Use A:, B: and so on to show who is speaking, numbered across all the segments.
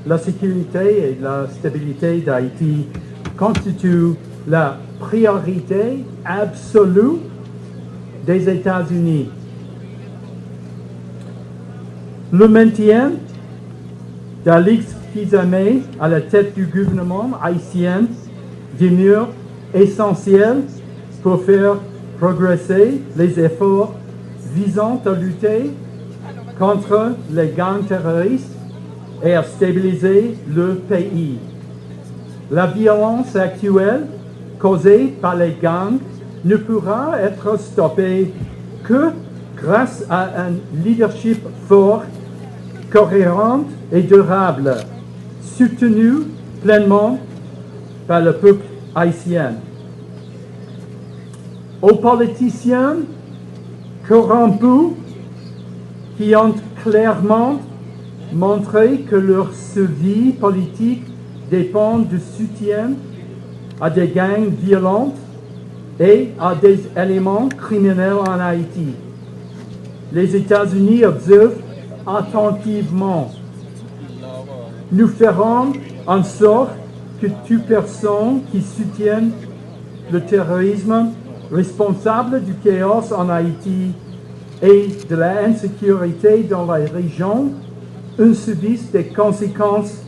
A: la sécurité et la stabilité d'Haïti constituent la priorité absolue des États-Unis. Le maintien d'Alix Kizame à la tête du gouvernement haïtien demeure essentiel pour faire progresser les efforts visant à lutter contre les gangs terroristes et à stabiliser le pays. La violence actuelle causée par les gangs ne pourra être stoppée que grâce à un leadership fort, cohérent et durable, soutenu pleinement par le peuple haïtien. Aux politiciens corrompus qui ont clairement montré que leur survie politique dépend du soutien à des gangs violents et à des éléments criminels en Haïti. Les États-Unis observent attentivement. Nous ferons en sorte que toute personne qui soutient le terrorisme responsable du chaos en Haïti et de la insécurité dans la région en subisse des conséquences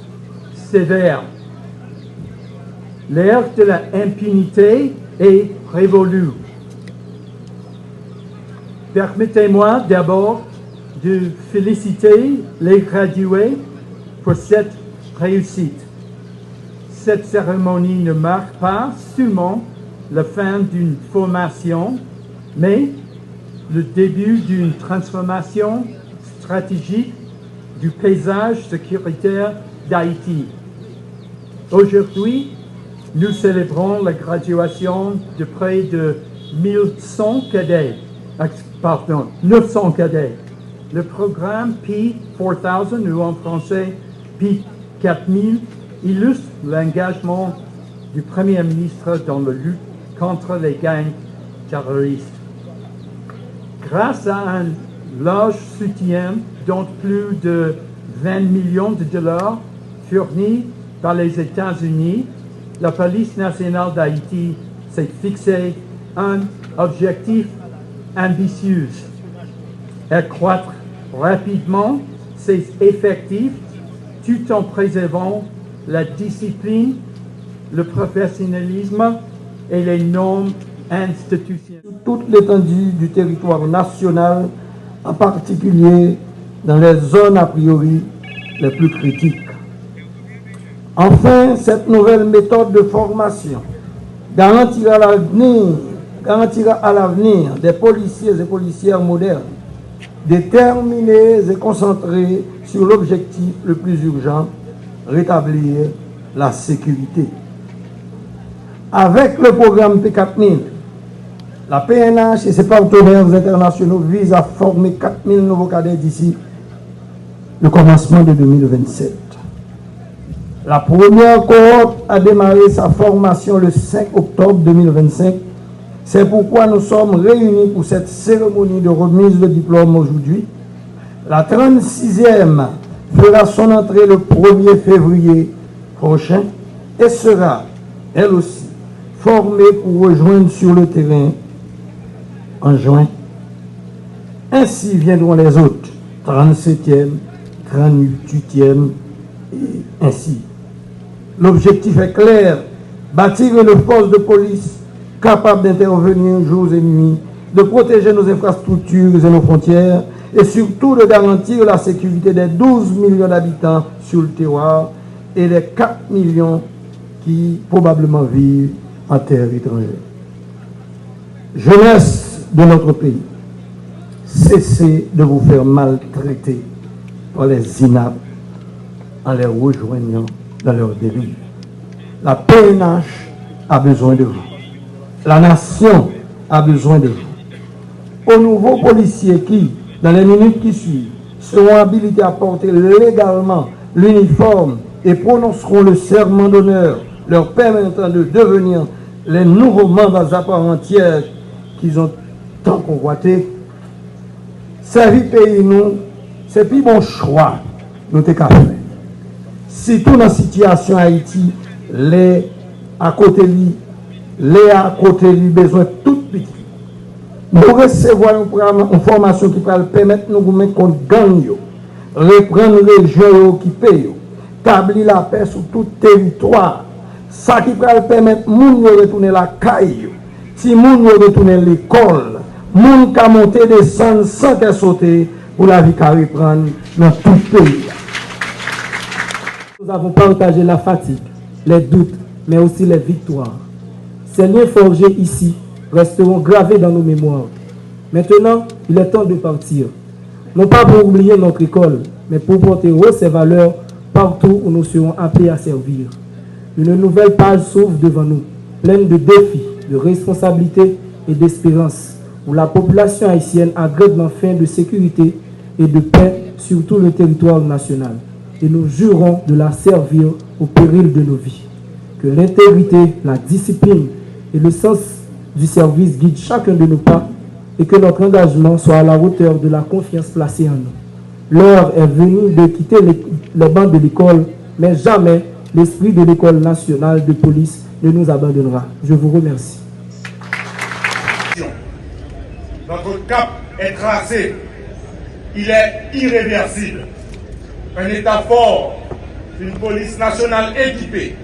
A: sévères. L'ère de la impunité est révolue. Permettez-moi d'abord de féliciter les gradués pour cette réussite. Cette cérémonie ne marque pas seulement la fin d'une formation, mais le début d'une transformation stratégique du paysage sécuritaire d'Haïti. Aujourd'hui, nous célébrons la graduation de près de 900 cadets. Le programme P4000, ou en français P4000, illustre l'engagement du Premier ministre dans la lutte contre les gangs terroristes. Grâce à un large soutien dont plus de 20 millions de dollars fournis par les États-Unis, la police nationale d'Haïti s'est fixé un objectif ambitieux: accroître rapidement ses effectifs tout en préservant la discipline, le professionnalisme et les normes institutionnelles.
B: Toute l'étendue du territoire national, en particulier dans les zones a priori les plus critiques. Enfin, cette nouvelle méthode de formation garantira à l'avenir des policiers et policières modernes, déterminés et concentrés sur l'objectif le plus urgent: rétablir la sécurité. Avec le programme P4000, la PNH et ses partenaires internationaux visent à former 4000 nouveaux cadets d'ici le commencement de 2027. La première cohorte a démarré sa formation le 5 octobre 2025. C'est pourquoi nous sommes réunis pour cette cérémonie de remise de diplôme aujourd'hui. La 36e fera son entrée le 1er février prochain et sera, elle aussi, formée pour rejoindre sur le terrain en juin. Ainsi viendront les autres, 37e, 38e et ainsi. L'objectif est clair: bâtir une force de police capable d'intervenir jours et nuits, de protéger nos infrastructures et nos frontières, et surtout de garantir la sécurité des 12 millions d'habitants sur le terroir et les 4 millions qui probablement vivent en terre étrangère. Jeunesse de notre pays, cessez de vous faire maltraiter par les inaptes en les rejoignant dans leur délire. La PNH a besoin de vous. La nation a besoin de vous. Aux nouveaux policiers qui, dans les minutes qui suivent, seront habilités à porter légalement l'uniforme et prononceront le serment d'honneur leur permettant de devenir les nouveaux membres à part entière qu'ils ont tant convoité. Servir pays, nous, c'est plus bon choix, nous t'es qu'à faire. surtout dans la situation Haïti, les à côté lui besoin de tout petit. Nous recevons une formation qui va permettre nous de mettre contre gang, reprendre les régions qui payent, établir la paix sur tout territoire. Ça qui va permettre de retourner la caille, si nous retourner l'école, nous qui monter descendre sans qu'elle saute pour la vie qui reprendre dans tout le pays.
C: Nous avons partagé la fatigue, les doutes, mais aussi les victoires. Ces liens forgés ici resteront gravés dans nos mémoires. Maintenant, il est temps de partir. Non pas pour oublier notre école, mais pour porter haut ces valeurs partout où nous serons appelés à servir. Une nouvelle page s'ouvre devant nous, pleine de défis, de responsabilités et d'espérance, où la population haïtienne agrègue l'enfin de sécurité et de paix sur tout le territoire national. Et nous jurons de la servir au péril de nos vies. Que l'intégrité, la discipline et le sens du service guident chacun de nos pas et que notre engagement soit à la hauteur de la confiance placée en nous. L'heure est venue de quitter les bancs de l'école, mais jamais l'esprit de l'école nationale de police ne nous abandonnera. Je vous remercie.
D: Notre cap est tracé. Il est irréversible. Un État fort, une police nationale équipée,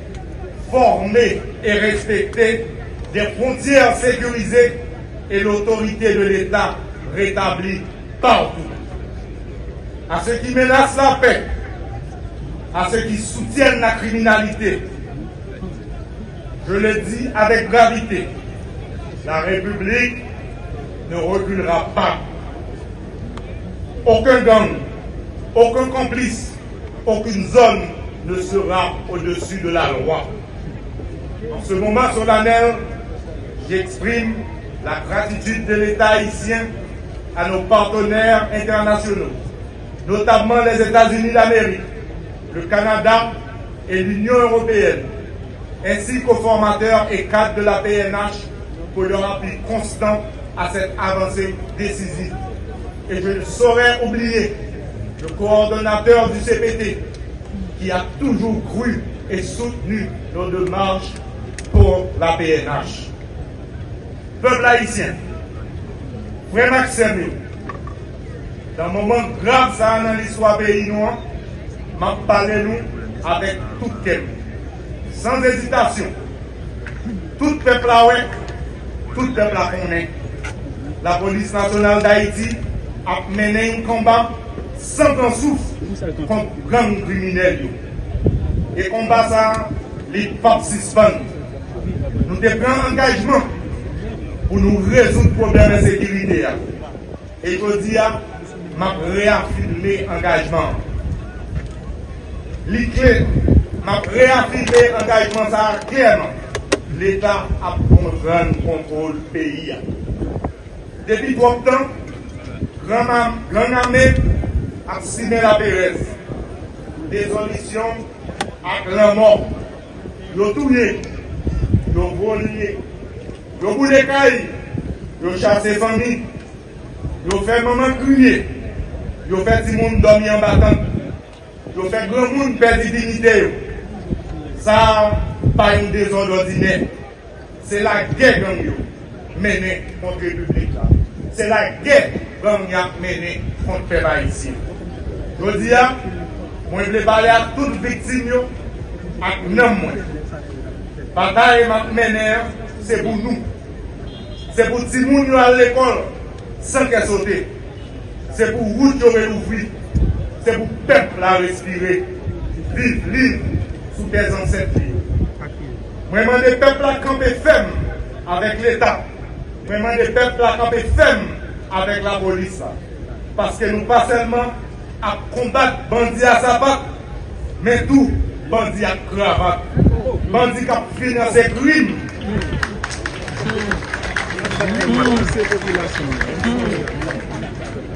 D: formée et respectée, des frontières sécurisées et l'autorité de l'État rétablie partout. À ceux qui menacent la paix, à ceux qui soutiennent la criminalité, je le dis avec gravité, la République ne reculera pas. Aucun gang, aucun complice, aucune zone ne sera au-dessus de la loi. En ce moment solennel, j'exprime la gratitude de l'État haïtien à nos partenaires internationaux, notamment les États-Unis d'Amérique, le Canada et l'Union européenne, ainsi qu'aux formateurs et cadres de la PNH pour leur appui constant à cette avancée décisive. Et je ne saurais oublier le coordonnateur du CPT qui a toujours cru et soutenu nos démarches pour la PNH. Peuple haïtien, frère Maxime, dans un moment grave ça dans l'histoire pays noir, m'a parlé nous avec tout calme, sans hésitation. Tout peuple a ouais, tout peuple a connaît. La police nationale d'Haïti a mené un combat sans qu'on souffle contre gang criminels. Et combat ça, les papes suspendent. Nous devons prendre un engagement pour nous résoudre le problème de sécurité. Et je dis, je réaffirmer l'engagement. Je réaffirmer l'engagement ça clairement. L'État a prendre le contrôle du pays. Depuis trop de temps, Grand Armée a signé la Pérez. Désolution à grand mort. Ils ont tué, ils ont volé, ils ont boulé cailles, ils ont chassé famille, ils ont fait maman crier, ils ont fait tout le monde dormir en battant, ils ont fait grand monde perdre dignité. Ça, pas une désordre ordinaire. C'est la guerre gang menée contre la République. C'est la guerre gang menée contre le peuple haïtien. Je dis, moi je veux parler à toutes les victimes avec nous. La bataille menée, c'est pour nous. C'est pour les gens qui à l'école sans qu'elle saute. C'est pour vous qui aurez ouvert. C'est pour le peuple à respirer. Vivre libre sous des ancêtres. Vraiment des peuples à camper ferme avec l'État. Vraiment des peuples à camper ferme avec la police. Parce que nous pas seulement à combattre bandits à sa patte, mais tout bandits à cravate. Bandits qui financent ses crimes.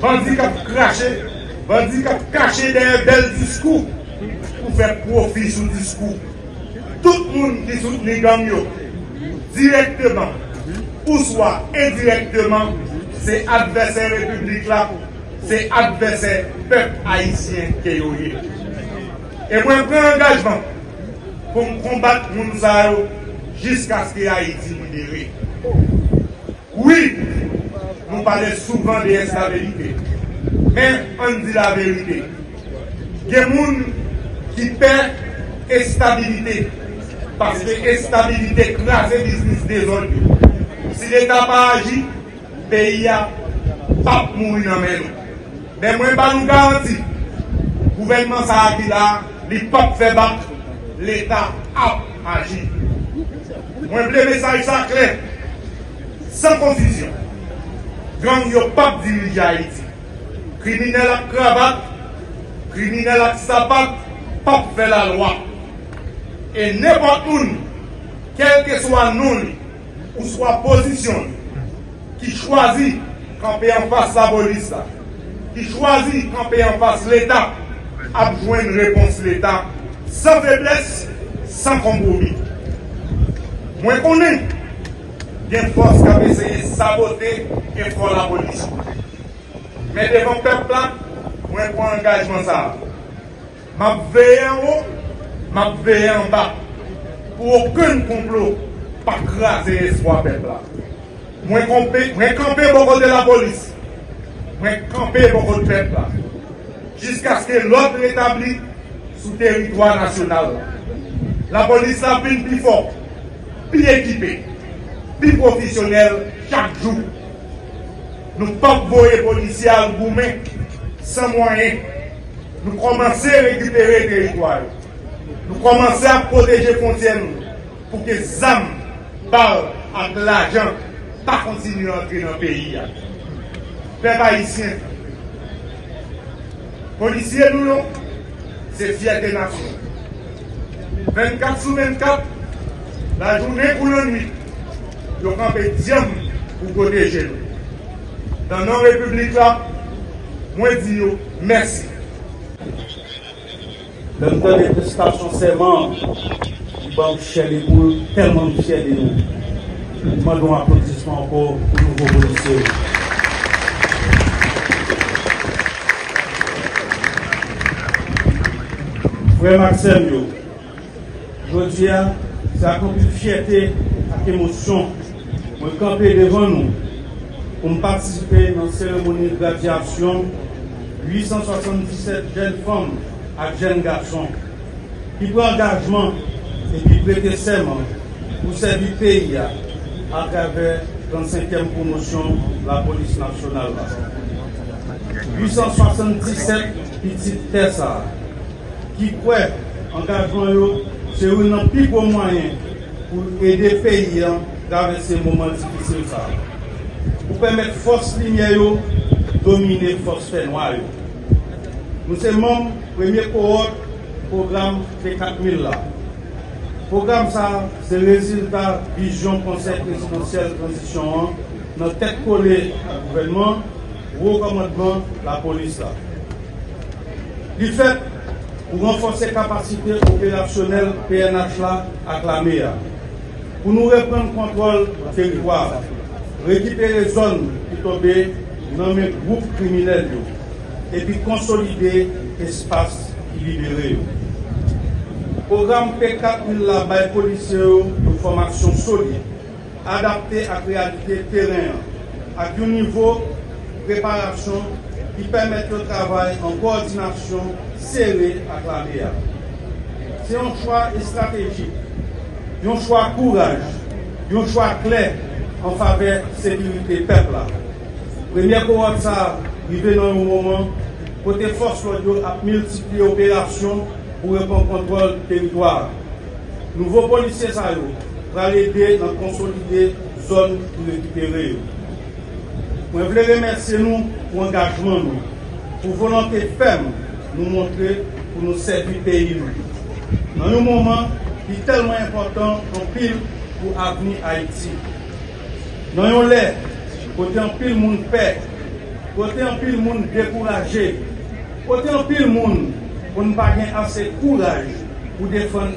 D: Bandits qui crachent, bandits qui cachent des belles discours pour faire profit sur le discours. Tout le monde qui soutient gang directement ou soit indirectement, c'est adversaire république là, c'est adversaire peuple haïtien qui est. Et moi, je prends engagement pour combattre mon Zao jusqu'à ce que Haïti libéré. Oui, nous parlons souvent de l'instabilité, mais on dit la vérité. Il y a des gens qui perdent stabilité parce que stabilité crase le business des autres. Si l'État n'a pas agi, le pays n'a pas mourir dans les mains. Mais moi, je vous garantis, le gouvernement ça a là, il n'a pas fait battre, l'État a agi. Moi, je veux le message ça clair, sans confusion. Gang n'a pas dirigé Haïti. Criminel à cravate, criminel à sapat, pas fait la loi. Et n'importe où, quel que soit nous, ou soit position, qui choisit camper en face la police, qui choisit camper en face l'État, a besoin de réponse de l'État, sans faiblesse, sans compromis. Moi, je connais, il y a une force qui a essayé de saboter et faire la police. Mais devant le peuple là, moi, je prends engagement ça. Je veille en haut, je veille en bas. Pour aucun complot, pas craser l'espoir peuple là. Moi, camper beaucoup de la police. Moi, camper beaucoup de peuple là. Jusqu'à ce que l'autre rétablit sous territoire national. La police a plus fort, plus équipée, plus professionnelle chaque jour. Nous ne pouvons pas voir les policiers à Goumé sans moyens. Nous commençons à récupérer le territoire. Nous commençons à protéger les frontières pour que les âmes, balles, avec l'argent, pas continuer à entrer dans le pays. Peuple haïtien, policiers, nous, c'est fierté nation. 24/24, la journée ou la nuit, nous campons diable pour protéger nous. Dans nos républiques là, moi je dis merci.
E: Le temps des prestations serment, il va me cher les boules, tellement cher de nous. Nous demandons un applaudissement encore pour nos nouveaux policiers. Frère Maxime, je dis, c'est accompli de fierté et d'émotion de camper devant nous pour participer dans la cérémonie de graduation 877 jeunes femmes et jeunes garçons qui prennent engagement et qui prêtent serment pour servir le pays à travers la 35e promotion de la police nationale. 877 petites Tessa qui prennent engagement, c'est un plus gros moyen pour aider le pays à traverser ces moments difficiles. Pour permettre force lumière de dominer force fait noire. Nous sommes membres du premier cohorte programme de 4000 là. Le programme ça, c'est le résultat vision conseil présidentiel transition dans tête collée au gouvernement, au commandement de la police là. Du fait, pour renforcer la capacité opérationnelle PNH là à la MEA, pour nous reprendre le contrôle du territoire, récupérer les zones qui tombent dans les groupes criminels et puis consolider l'espace libéré. Le programme P4000 là, les policiers de formation solide, adapté à la réalité terrain, à un niveau de préparation qui permet le travail en coordination serrée avec la MEA. C'est un choix stratégique, un choix courage, un choix clair en faveur de la sécurité du peuple. Première cohorte, ça, arrivé dans un moment, côté force a multiplié l'opération pour répondre au contrôle du territoire. Nouveaux policiers, ça, pour aider à consolider les zones pour récupérer. Je voulais remercier nous pour l'engagement, pour la volonté ferme nous montrer pour nous servir le pays. Dans un moment qui est tellement important en pile pour l'avenir Haïti. Dans un l'air, côté en pile monde paix, côté en pile monde découragé, côté en pile monde pour ne pas avoir assez de courage pour défendre